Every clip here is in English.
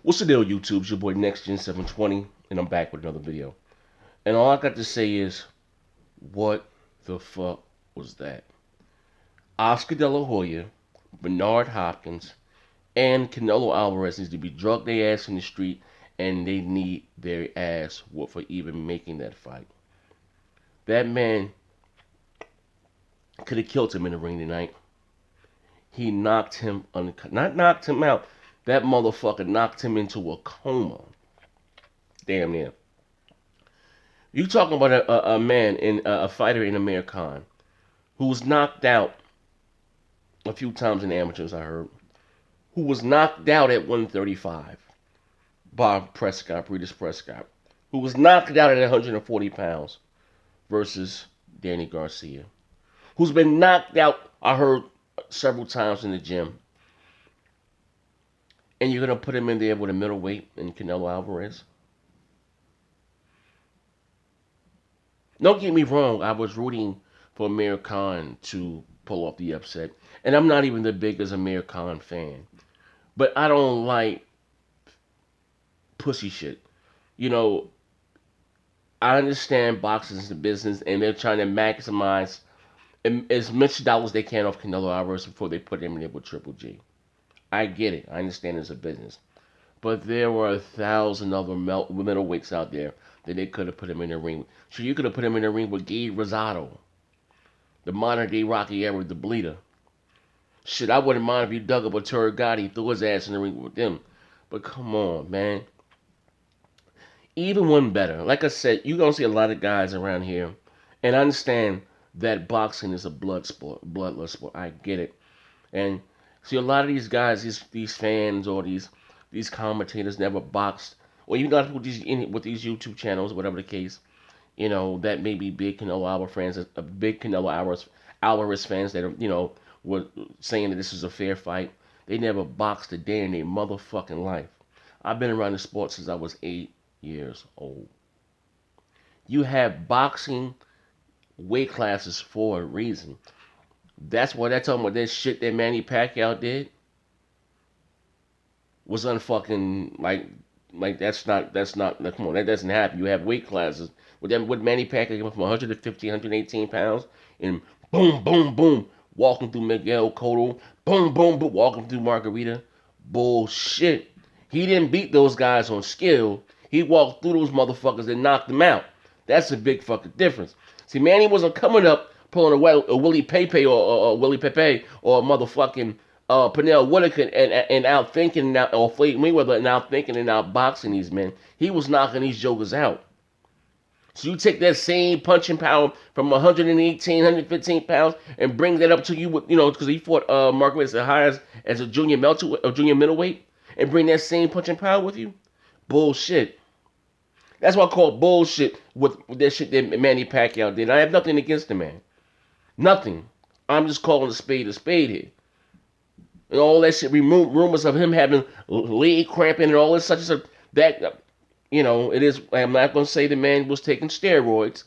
What's the deal, YouTube? It's your boy NextGen720, and I'm back with another video. And all I got to say is, what the fuck was that? Oscar De La Hoya, Bernard Hopkins, and Canelo Alvarez needs to be drugged their ass in the street, and they need their ass whooped for even making that fight. That man could have killed him in the ring tonight. He knocked him, not knocked him out. That motherfucker knocked him into a coma. Damn near. You talking about a man in a fighter in Amir Khan who was knocked out a few times in the amateurs, I heard, who was knocked out at 135 by Prescott, Breeders Prescott, who was knocked out at 140 pounds versus Danny Garcia, who's been knocked out, I heard, several times in the gym. And you're going to put him in there with a middleweight and Canelo Alvarez? Don't get me wrong, I was rooting for Amir Khan to pull off the upset. And I'm not even the biggest Amir Khan fan. But I don't like pussy shit. You know, I understand boxing is the business and they're trying to maximize as much dollars they can off Canelo Alvarez before they put him in there with Triple G. I get it. I understand it's a business. But there were 1,000 other middleweights out there that they could have put him in the ring with. So you could have put him in the ring with Gabe Rosado, the modern day Rocky Edwards, the bleeder. Shit, I wouldn't mind if you dug up a Turgati, threw his ass in the ring with them. But come on, man. Even one better. Like I said, you're going to see a lot of guys around here. And I understand that boxing is a blood sport, bloodless sport. I get it. And see, a lot of these guys, these fans or these commentators never boxed. Or even got with these YouTube channels, whatever the case, that may be big Canelo Alvarez fans, big Canelo Alvarez fans that are, were saying that this is a fair fight. They never boxed a day in their motherfucking life. I've been around the sport since I was 8 years old. You have boxing weight classes for a reason. That's what they're talking about. That shit that Manny Pacquiao did was unfucking like that's not come on, that doesn't happen. You have weight classes. With Manny Pacquiao going from 115, 118 pounds and boom, boom, boom, walking through Miguel Cotto, boom, boom, boom, walking through Margarita. Bullshit. He didn't beat those guys on skill. He walked through those motherfuckers and knocked them out. That's a big fucking difference. See, Manny wasn't coming up pulling a Willie Pepe or Willie Pepe or a motherfucking Pernell Whitaker and out thinking or Floyd Mayweather and out thinking and out boxing these men. He was knocking these jokers out. So you take that same punching power from 118, 115 pounds and bring that up to you with, because he fought Mark as high as a junior middleweight, and bring that same punching power with you. Bullshit. That's what I call bullshit with that shit that Manny Pacquiao did. I have nothing against the man. Nothing. I'm just calling a spade here. And all that shit, rumors of him having leg cramping and all this such as that, it is. I'm not going to say the man was taking steroids,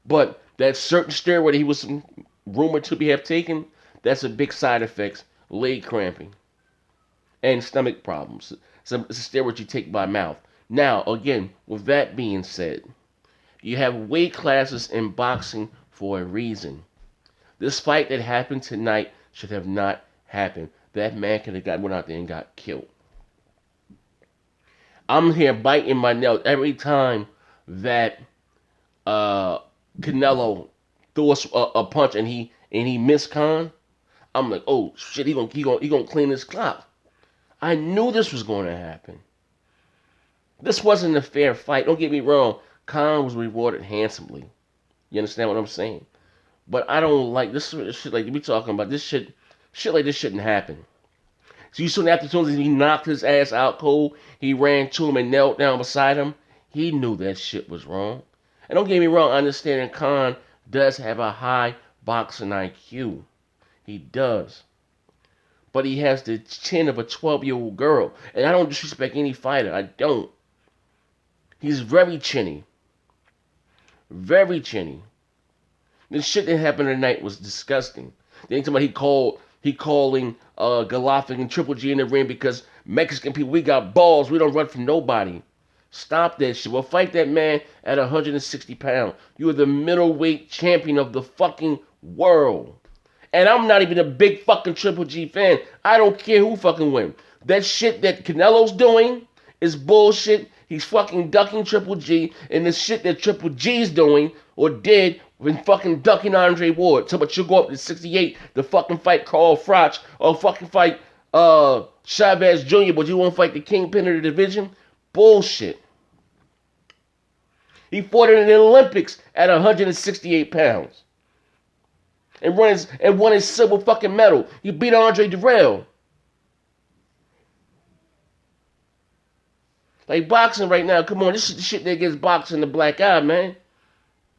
but that certain steroid he was rumored to have taken, that's a big side effect, leg cramping and stomach problems. So it's a steroid you take by mouth. Now, again, with that being said, you have weight classes in boxing for a reason. This fight that happened tonight should have not happened. That man could have went out there and got killed. I'm here biting my nails every time that Canelo threw a punch and he missed Khan. I'm like, oh shit, he gonna clean his clock. I knew this was going to happen. This wasn't a fair fight. Don't get me wrong. Khan was rewarded handsomely. You understand what I'm saying? But I don't like this shit like we talking about. This shit like this shouldn't happen. So you soon after he knocked his ass out cold, he ran to him and knelt down beside him. He knew that shit was wrong. And don't get me wrong, I understand that Khan does have a high boxing IQ. He does. But he has the chin of a 12-year-old girl. And I don't disrespect any fighter. I don't. He's very chinny. Very chinny. The shit that happened tonight was disgusting. Then somebody he calling Golovkin and Triple G in the ring because Mexican people, we got balls. We don't run from nobody. Stop that shit. Well, fight that man at 160 pounds. You are the middleweight champion of the fucking world. And I'm not even a big fucking Triple G fan. I don't care who fucking wins. That shit that Canelo's doing is bullshit. He's fucking ducking Triple G. And the shit that Triple G's doing or did when fucking ducking Andre Ward. So, but you go up to 68 to fucking fight Carl Froch or fucking fight Chavez Jr., but you won't fight the kingpin of the division? Bullshit. He fought in the Olympics at 168 pounds. And won his silver fucking medal. He beat Andre Durrell. Like boxing right now, come on, this is the shit that gets boxing the black eye, man.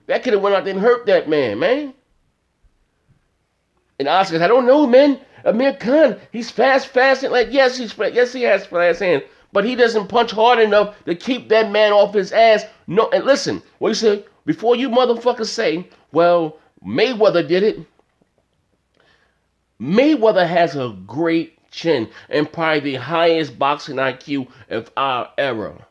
That could have went out there and hurt that man. And Oscar, I don't know, man. Amir Khan, he's fast, and like yes, he has fast hands, but he doesn't punch hard enough to keep that man off his ass. No, and listen, what you say before you motherfuckers say, well, Mayweather did it. Mayweather has a great chin and probably the highest boxing IQ of our era.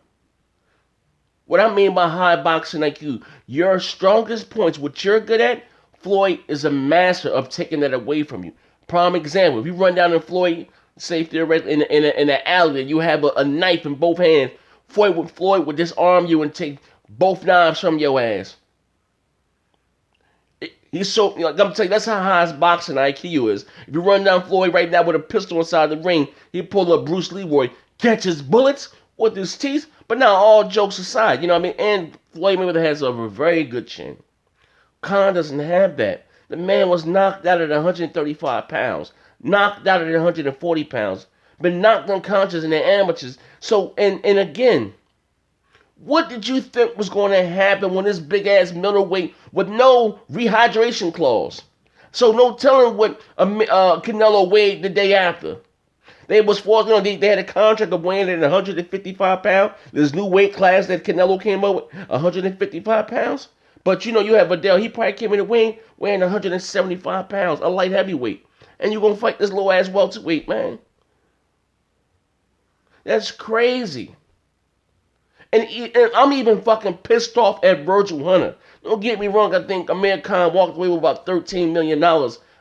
What I mean by high boxing IQ, your strongest points, what you're good at, Floyd is a master of taking that away from you. Prime example, if you run down in Floyd, say theoretically in an alley, you have a knife in both hands, Floyd would disarm you and take both knives from your ass. He's so, I'm telling you, that's how high his boxing IQ is. If you run down Floyd right now with a pistol inside the ring, he pull up Bruce Leroy, catch his bullets with his teeth. But now, all jokes aside, you know what I mean? And Floyd Mayweather has a very good chin. Khan doesn't have that. The man was knocked out at 135 pounds, knocked out at 140 pounds, been knocked unconscious in the amateurs. So, and again, what did you think was going to happen when this big ass middleweight with no rehydration clause? So no telling what Canelo weighed the day after. They was forced, they had a contract of weighing at 155 pounds. This new weight class that Canelo came up with, 155 pounds. But you have Adele, he probably came in the weighing 175 pounds, a light heavyweight. And you're going to fight this low ass welterweight, man. That's crazy. And I'm even fucking pissed off at Virgil Hunter. Don't get me wrong, I think Amir Khan walked away with about $13 million.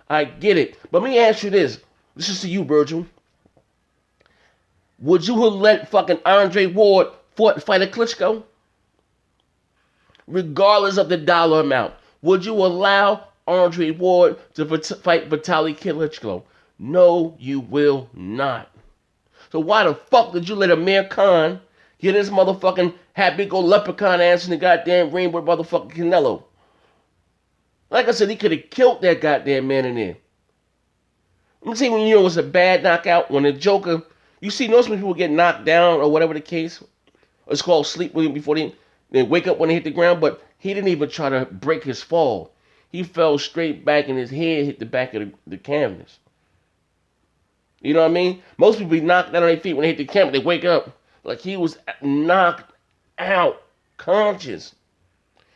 I get it. But let me ask you this. This is to you, Virgil. Would you have let fucking Andre Ward fight a Klitschko? Regardless of the dollar amount. Would you allow Andre Ward to fight Vitaly Klitschko? No, you will not. So why the fuck did you let Amir Khan get his motherfucking happy-go-leprechaun ass in the goddamn ring with motherfucking Canelo? Like I said, he could have killed that goddamn man in there. Let me see when it was a bad knockout, when the Joker, you see, most people get knocked down or whatever the case. It's called sleep before they wake up when they hit the ground, but he didn't even try to break his fall. He fell straight back and his head hit the back of the canvas. You know what I mean? Most people be knocked down on their feet when they hit the canvas, they wake up. Like he was knocked out, conscious.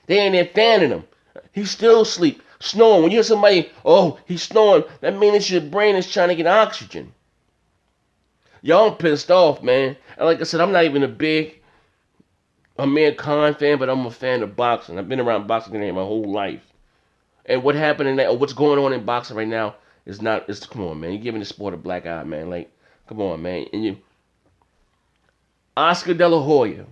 They ain't there fanning him. He still sleep, snoring. When you hear somebody, oh, he's snoring, that means your brain is trying to get oxygen. Y'all pissed off, man. And like I said, I'm not even a big Amir Khan fan, but I'm a fan of boxing. I've been around boxing my whole life. And what happened in that, or what's going on in boxing right now come on, man. You're giving the sport a black eye, man. Like, come on, man. And Oscar De La Hoya,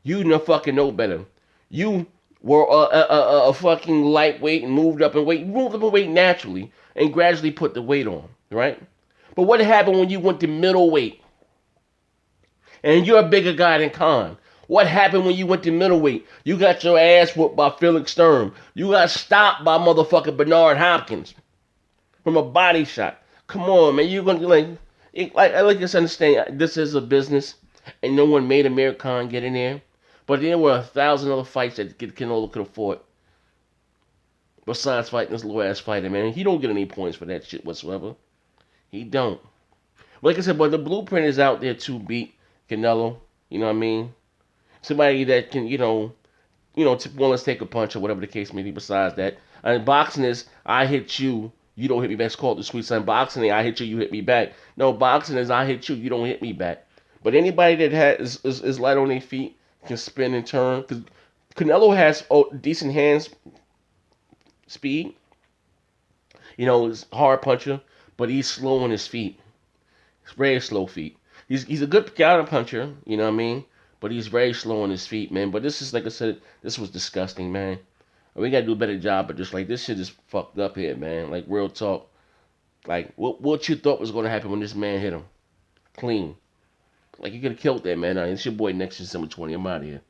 you fucking know better. You were a fucking lightweight and moved up in weight. You moved up in weight naturally and gradually put the weight on, right? But what happened when you went to middleweight? And you're a bigger guy than Khan. What happened when you went to middleweight? You got your ass whooped by Felix Sturm. You got stopped by motherfucking Bernard Hopkins from a body shot. Come on, man. You're going to like just understand, this is a business. And no one made Amir Khan get in there. But there were 1,000 other fights that Canelo could have fought. Besides fighting this little ass fighter, man. He don't get any points for that shit whatsoever. He don't. Like I said, but the blueprint is out there to beat Canelo. You know what I mean? Somebody that can, let's take a punch or whatever the case may be. Besides that, and boxing is, I hit you, you don't hit me back. It's called the sweet son. Boxing is, I hit you, you hit me back. No, boxing is, I hit you, you don't hit me back. But anybody that is light on their feet can spin and turn. Cause Canelo has decent hands speed. He's a hard puncher, but he's slow on his feet. He's very slow feet. He's a good counter puncher. You know what I mean? But he's very slow on his feet, man. But this is like I said, this was disgusting, man. We gotta do a better job. But just like this shit is fucked up here, man. Like real talk. Like what you thought was gonna happen when this man hit him clean? Like you could have killed that man. It's your boy next December 20. I'm out of here.